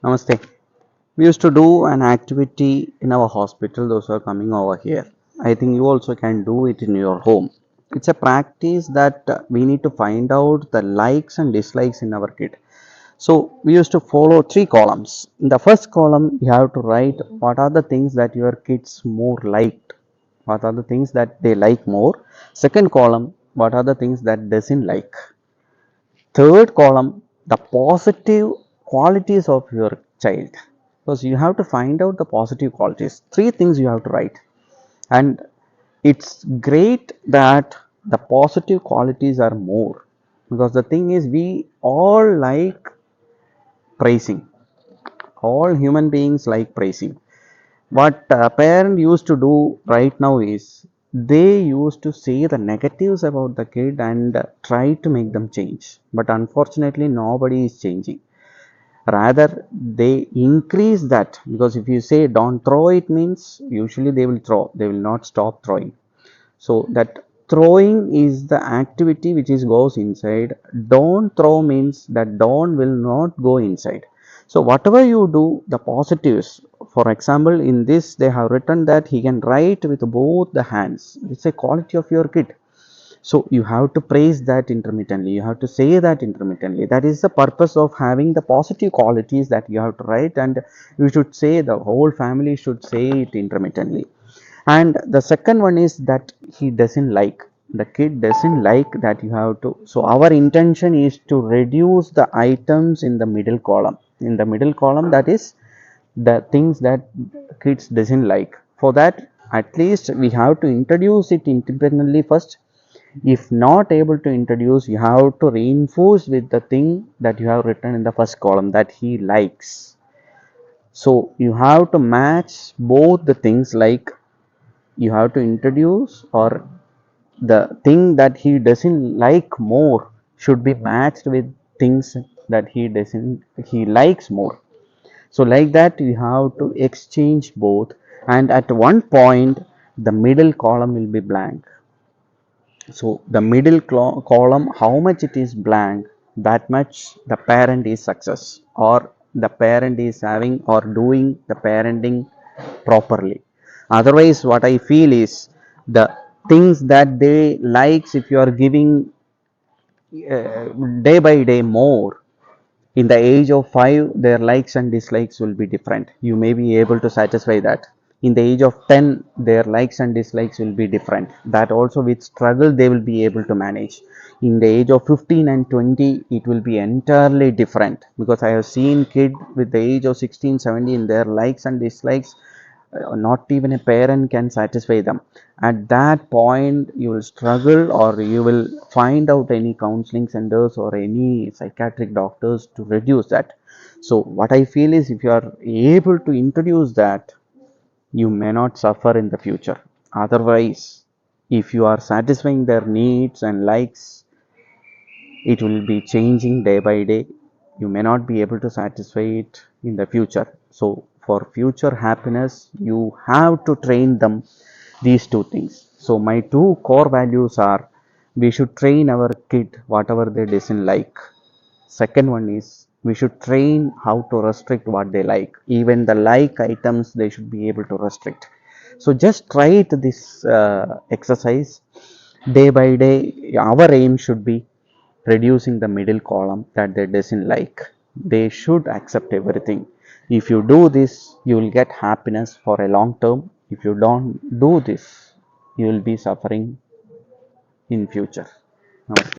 Namaste. We used to do an activity in our hospital, those who are coming over here. I think you also can do it in your home. It's a practice that we need to find out the likes and dislikes in our kid. So we used to follow three columns. In the first column, you have to write what are the things that your kids more liked, what are the things that they like more. Second column, what are the things that doesn't like. Third column, the positive qualities of your child, because you have to find out the positive qualities. Three things you have to write, and it's great that the positive qualities are more, because the thing is we all like praising. All human beings like praising. What a parent used to do right now is they used to say the negatives about the kid and try to make them change. But unfortunately, nobody is changing. Rather, they increase that, because if you say don't throw, it means usually they will throw, they will not stop throwing. So, that throwing is the activity which is goes inside. Don't throw means that don't will not go inside. So whatever you do, the positives, for example, in this they have written that he can write with both the hands. It's a quality of your kid. So you have to praise that intermittently, you have to say that intermittently. That is the purpose of having the positive qualities that you have to write, and you should say, the whole family should say it intermittently. And the second one is that he doesn't like, the kid doesn't like, that you have to. So our intention is to reduce the items in the middle column. In the middle column, that is the things that kids doesn't like. For that, at least we have to introduce it independently first. If not able to introduce, you have to reinforce with the thing that you have written in the first column, that he likes. So you have to match both the things, like you have to introduce, or the thing that he doesn't like more should be matched with things that he likes more. So like that you have to exchange both, and at one point the middle column will be blank. So the middle column, how much it is blank, that much the parent is success, or the parent is having or doing the parenting properly. Otherwise, what I feel is, the things that they likes, if you are giving day by day more, in the age of 5 their likes and dislikes will be different, you may be able to satisfy that. In the age of 10 their likes and dislikes will be different, that also with struggle they will be able to manage. In the age of 15 and 20 it will be entirely different, because I have seen kid with the age of 16 17, their likes and dislikes, not even a parent can satisfy them. At that point you will struggle, or you will find out any counseling centers or any psychiatric doctors to reduce that. So what I feel is, if you are able to introduce that, you may not suffer in the future. Otherwise, if you are satisfying their needs and likes, it will be changing day by day. You may not be able to satisfy it in the future. So for future happiness, you have to train them these two things. So my two core values are, we should train our kid whatever they doesn't like. Second one is, we should train how to restrict what they like. Even the like items they should be able to restrict. So just try it, this exercise day by day. Our aim should be reducing the middle column that they doesn't like. They should accept everything. If you do this, you will get happiness for a long term. If you don't do this, you will be suffering in future. Namaste.